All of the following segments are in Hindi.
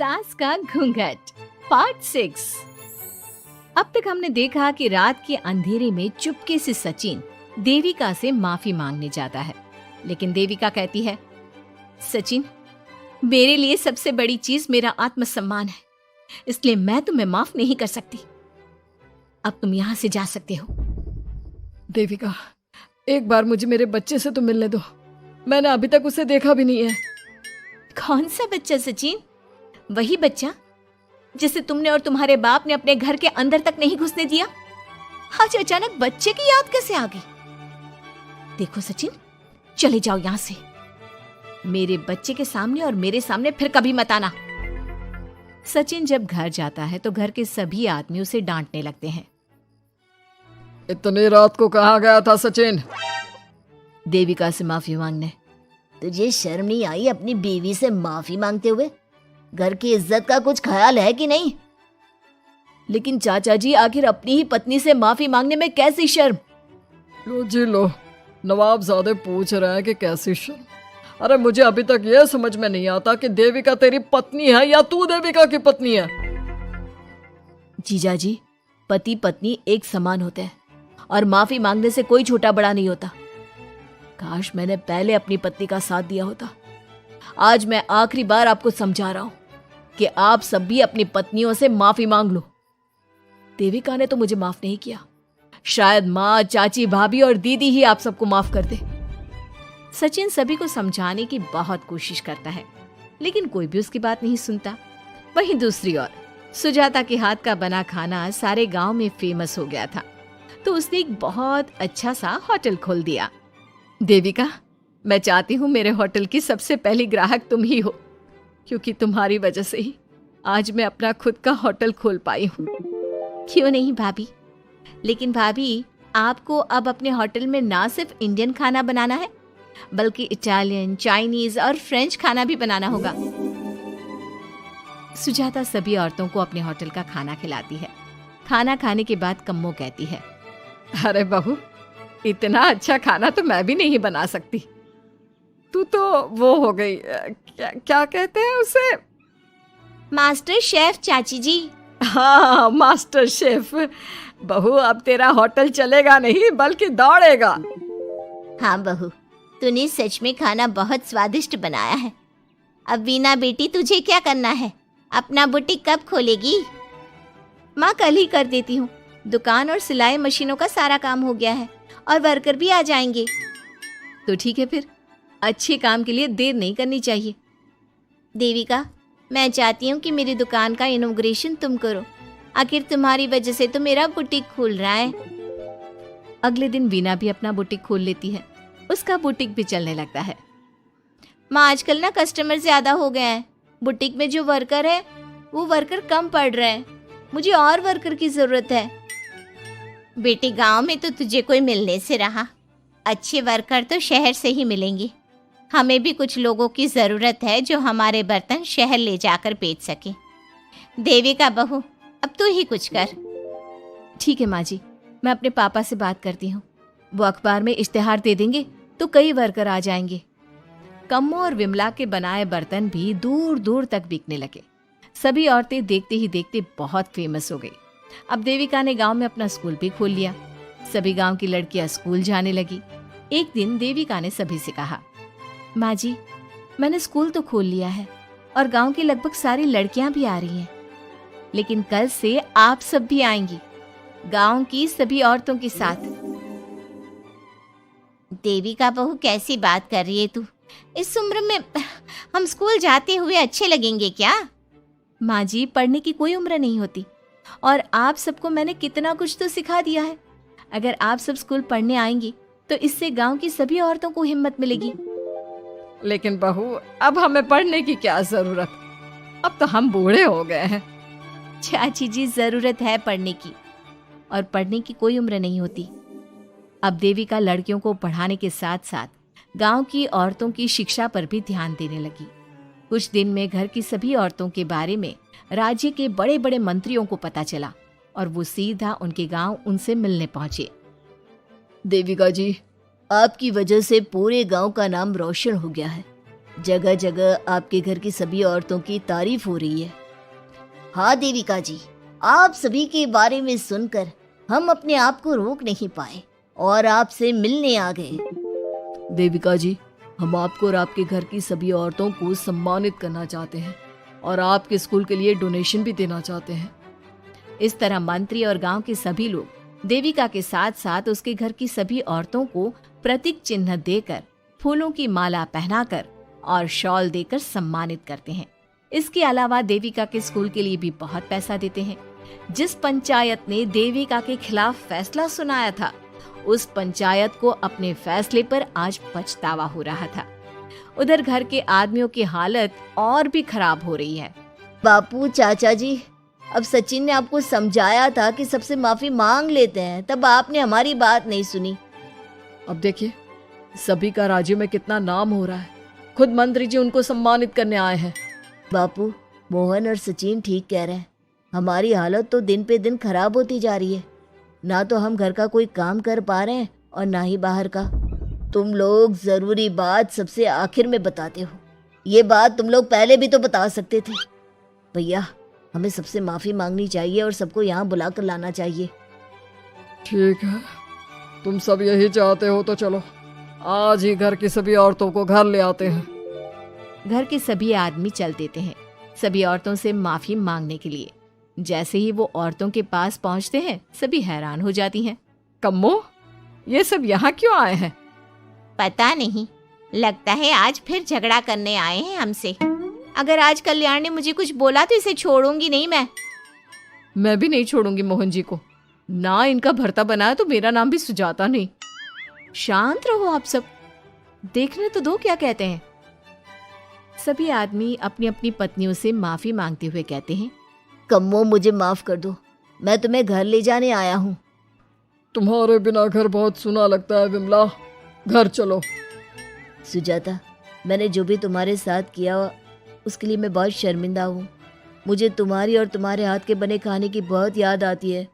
सास का घूंघट पार्ट 6। अब तक हमने देखा कि रात के अंधेरे में चुपके से सचिन देविका से माफी मांगने जाता है, लेकिन देविका कहती है, सचिन, मेरे लिए सबसे बड़ी चीज मेरा आत्मसम्मान है, इसलिए मैं तुम्हें माफ नहीं कर सकती। अब तुम यहां से जा सकते हो। देविका, एक बार मुझे मेरे बच्चे से तो मिलने दो। मैंने अभी तक उसे देखा भी नहीं है। कौन सा बच्चा सचिन? वही बच्चा जिसे तुमने और तुम्हारे बाप ने अपने घर के अंदर तक नहीं घुसने दिया। आज अचानक बच्चे की याद कैसे आ गई? देखो सचिन, चले जाओ यहां से। मेरे बच्चे के सामने और मेरे सामने फिर कभी मत आना। सचिन जब घर जाता है तो घर के सभी आदमी उसे डांटने लगते हैं। इतनी रात को कहाँ गया था सचिन? देविका से माफी मांगने। तुझे शर्म नहीं आई अपनी बीवी से माफी मांगते हुए? घर की इज्जत का कुछ ख्याल है कि नहीं? लेकिन चाचा जी, आखिर अपनी ही पत्नी से माफी मांगने में कैसी शर्म? लो जी लो, नवाबजादे पूछ रहे हैं कि कैसी शर्म। अरे मुझे अभी तक यह समझ में नहीं आता कि देविका तेरी पत्नी है या तू देविका की पत्नी है। जीजा जी, पति पत्नी एक समान होते हैं और माफी मांगने से कोई छोटा बड़ा नहीं होता। काश मैंने पहले अपनी पत्नी का साथ दिया होता। आज मैं आखिरी बार आपको समझा रहा हूं कि आप सब भी अपनी पत्नियों से माफी मांग लो। देविका ने तो मुझे माफ नहीं किया, शायद माँ, चाची, भाभी और दीदी ही आप सबको माफ कर दे। सचिन सभी को समझाने की बहुत कोशिश करता है, लेकिन कोई भी उसकी बात नहीं सुनता। वहीं दूसरी ओर सुजाता के हाथ का बना खाना सारे गांव में फेमस हो गया था, तो उसने एक बहुत अच्छा सा होटल खोल दिया। देविका, मैं चाहती हूँ मेरे होटल की सबसे पहली ग्राहक तुम ही हो, क्योंकि तुम्हारी वजह से ही आज मैं अपना खुद का होटल खोल पाई हूँ। क्यों नहीं भाभी, लेकिन भाभी, आपको अब अपने होटल में ना सिर्फ इंडियन खाना बनाना है, बल्कि इटालियन, चाइनीज और फ्रेंच खाना भी बनाना होगा। सुजाता सभी औरतों को अपने होटल का खाना खिलाती है। खाना खाने के बाद कम्मो कहती है, अरे बहू, इतना अच्छा खाना तो मैं भी नहीं बना सकती। तू तो वो हो गई, क्या कहते हैं उसे? मास्टर शेफ चाची जी। हाँ, मास्टर शेफ। बहू, अब तेरा होटल चलेगा नहीं बल्कि दौड़ेगा। हाँ बहू, तूने सच में खाना बहुत स्वादिष्ट बनाया है। अब वीना बेटी, तुझे क्या करना है? अपना बुटीक कब खोलेगी? माँ, कल ही कर देती हूँ। दुकान और सिलाई मशीनों का सारा काम हो गया है और वर्कर भी आ जाएंगे। तो ठीक है, फिर अच्छे काम के लिए देर नहीं करनी चाहिए। देविका, मैं चाहती हूँ कि मेरी दुकान का इनॉग्रेशन तुम करो। आखिर तुम्हारी वजह से तो मेरा बुटीक खुल रहा है। अगले दिन वीना भी अपना बुटीक खोल लेती है। उसका बुटीक भी चलने लगता है। माँ, आजकल ना कस्टमर ज्यादा हो गए हैं। बुटीक में जो वर्कर है वो वर्कर कम पड़ रहे हैं। मुझे और वर्कर की जरूरत है। बेटी, गांव में तो तुझे कोई मिलने से रहा। अच्छे वर्कर तो शहर से ही मिलेंगे। हमें भी कुछ लोगों की जरूरत है जो हमारे बर्तन शहर ले जाकर बेच सके। देविका बहू, अब तू ही कुछ कर। ठीक है माँ जी, मैं अपने पापा से बात करती हूँ। वो अखबार में इश्तेहार दे देंगे तो कई वर्कर आ जाएंगे। कम्मो और विमला के बनाए बर्तन भी दूर दूर तक बिकने लगे। सभी औरतें देखते ही देखते बहुत फेमस हो गई। अब देविका ने गांव में अपना स्कूल भी खोल लिया। सभी गांव की लड़कियां स्कूल जाने लगी। एक दिन देविका ने सभी से कहा, माँ जी, मैंने स्कूल तो खोल लिया है और गांव की लगभग सारी लड़कियां भी आ रही हैं, लेकिन कल से आप सब भी आएंगी, गांव की सभी औरतों के साथ। देविका बहू, कैसी बात कर रही है तू? इस उम्र में हम स्कूल जाते हुए अच्छे लगेंगे क्या? माँ जी, पढ़ने की कोई उम्र नहीं होती और आप सबको मैंने कितना कुछ तो सिखा दिया है। अगर आप सब स्कूल पढ़ने आएंगी तो इससे गांव की सभी औरतों को हिम्मत मिलेगी। लेकिन बहू, अब हमें पढ़ने की क्या जरूरत? अब तो हम बूढ़े हो गए हैं। चाची जी, जरूरत है पढ़ने की, और पढ़ने की कोई उम्र नहीं होती। अब देविका लड़कियों को पढ़ाने के साथ साथ गांव की औरतों की शिक्षा पर भी ध्यान देने लगी। कुछ दिन में घर की सभी औरतों के बारे में राज्य के बड़े बड़े मंत्रियों को पता चला और वो सीधा उनके गांव उनसे मिलने पहुंचे। देविका जी, आपकी वजह से पूरे गांव का नाम रोशन हो गया है। जगह जगह आपके घर की सभी औरतों की तारीफ हो रही है। हाँ देविका जी, आप सभी के बारे में सुनकर हम अपने आप को रोक नहीं पाए और आपसे मिलने आ गए। देविका जी, हम आपको और आपके घर की सभी औरतों को सम्मानित करना चाहते हैं और आपके स्कूल के लिए डोनेशन भी देना चाहते हैं। इस तरह मंत्री और गांव के सभी लोग देविका के साथ साथ उसके घर की सभी औरतों को प्रतीक चिन्ह देकर, फूलों की माला पहनाकर और शॉल देकर सम्मानित करते हैं। इसके अलावा देविका के स्कूल के लिए भी बहुत पैसा देते हैं। जिस पंचायत ने देविका के खिलाफ फैसला सुनाया था, उस पंचायत को अपने फैसले पर आज पछतावा हो रहा था। उधर घर के आदमियों की हालत और भी खराब हो रही है। बापू, चाचा जी, अब सचिन ने आपको समझाया था कि सबसे माफी मांग लेते हैं, तब आपने हमारी बात नहीं सुनी। अब देखिए, सभी का राज्य में कितना नाम हो रहा है। खुद मंत्री जी उनको सम्मानित करने आए हैं। बापू, मोहन और सचिन ठीक कह रहे हैं। हमारी हालत तो दिन पे दिन खराब होती जा रही है। ना तो हम घर का कोई काम कर पा रहे हैं और ना ही बाहर का। तुम लोग जरूरी बात सबसे आखिर में बताते हो। ये बात तुम लोग पहले भी तो बता सकते थे। भैया, हमें सबसे माफी मांगनी चाहिए और सबको यहाँ बुलाकर लाना चाहिए। ठीक है, तुम सब यही चाहते हो तो चलो, आज ही घर की सभी औरतों को घर ले आते हैं। घर के सभी आदमी चल देते हैं सभी औरतों से माफी मांगने के लिए। जैसे ही वो औरतों के पास पहुंचते हैं, सभी हैरान हो जाती हैं। कम्मो, ये सब यहाँ क्यों आए हैं? पता नहीं, लगता है आज फिर झगड़ा करने आए हैं हमसे। अगर आज कल्याण ने मुझे कुछ बोला तो इसे छोड़ूंगी नहीं मैं भी नहीं छोड़ूंगी मोहन जी को। ना इनका भरता बनाया तो मेरा नाम भी सुजाता नहीं। शांत रहो आप सब, देखने तो दो क्या कहते हैं। सभी आदमी अपनी अपनी पत्नियों से माफी मांगते हुए कहते हैं, कम्मो, मुझे माफ कर दो, मैं तुम्हें घर ले जाने आया हूँ। तुम्हारे बिना घर बहुत सुना लगता है विमला, घर चलो। सुजाता, मैंने जो भी तुम्हारे साथ किया उसके लिए मैं बहुत शर्मिंदा हूँ। मुझे तुम्हारी और तुम्हारे हाथ के बने खाने की बहुत याद आती है।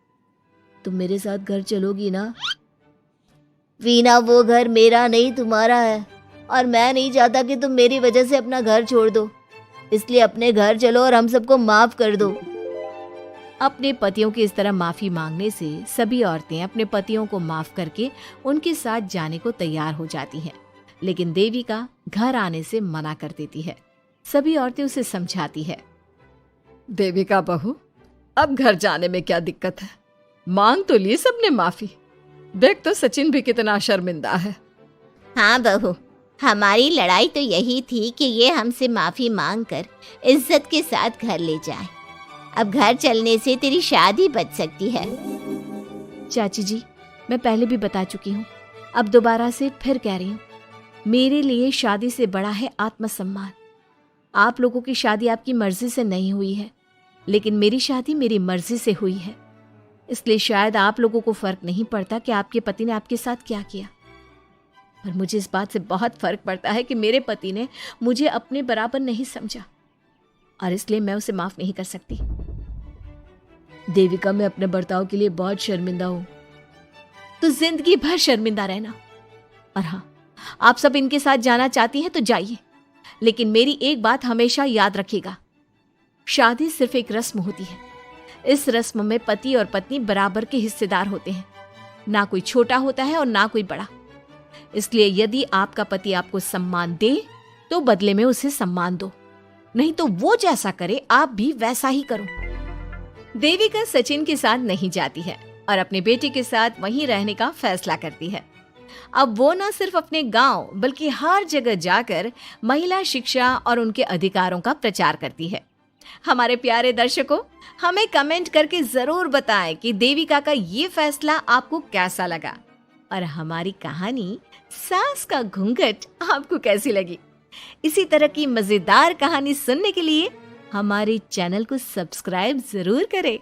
तुम मेरे साथ घर चलोगी ना? वीना, वो घर मेरा नहीं तुम्हारा है और मैं नहीं चाहता कि तुम मेरी वजह से अपना घर छोड़ दो। इसलिए अपने घर चलो और हम सबको माफ कर दो। अपने पतियों की इस तरह माफी मांगने से सभी औरतें अपने पतियों को माफ करके उनके साथ जाने को तैयार हो जाती हैं। लेकिन देविका घर आने से मना कर देती है। सभी औरतें उसे समझाती है, देविका बहू, अब घर जाने में क्या दिक्कत है? मांग तो ली सबने माफी। देख तो सचिन भी कितना शर्मिंदा है। हाँ बहू, हमारी लड़ाई तो यही थी कि ये हमसे माफी मांगकर इज्जत के साथ घर ले जाए। अब घर चलने से तेरी शादी बच सकती है। चाची जी, मैं पहले भी बता चुकी हूँ, अब दोबारा से फिर कह रही हूँ, मेरे लिए शादी से बड़ा है आत्मसम्मान। आप लोगों की शादी आपकी मर्जी से नहीं हुई है, लेकिन मेरी शादी मेरी मर्जी से हुई है। इसलिए शायद आप लोगों को फर्क नहीं पड़ता कि आपके पति ने आपके साथ क्या किया, पर मुझे इस बात से बहुत फर्क पड़ता है कि मेरे पति ने मुझे अपने बराबर नहीं समझा और इसलिए मैं उसे माफ नहीं कर सकती। देविका, मैं अपने बर्ताव के लिए बहुत शर्मिंदा हूं। तो जिंदगी भर शर्मिंदा रहना। और हाँ, आप सब इनके साथ जाना चाहती हैं तो जाइए, लेकिन मेरी एक बात हमेशा याद रखिएगा, शादी सिर्फ एक रस्म होती है। इस रस्म में पति और पत्नी बराबर के हिस्सेदार होते हैं, ना कोई छोटा होता है और ना कोई बड़ा। इसलिए यदि आपका पति आपको सम्मान दे तो बदले में उसे सम्मान दो, नहीं तो वो जैसा करे आप भी वैसा ही करो। देविका सचिन के साथ नहीं जाती है और अपने बेटे के साथ वहीं रहने का फैसला करती है। अब वो न सिर्फ अपने गांव बल्कि हर जगह जाकर महिला शिक्षा और उनके अधिकारों का प्रचार करती है। हमारे प्यारे दर्शकों, हमें कमेंट करके जरूर बताएं कि देविका का ये फैसला आपको कैसा लगा और हमारी कहानी सास का घूंघट आपको कैसी लगी। इसी तरह की मजेदार कहानी सुनने के लिए हमारे चैनल को सब्सक्राइब जरूर करें।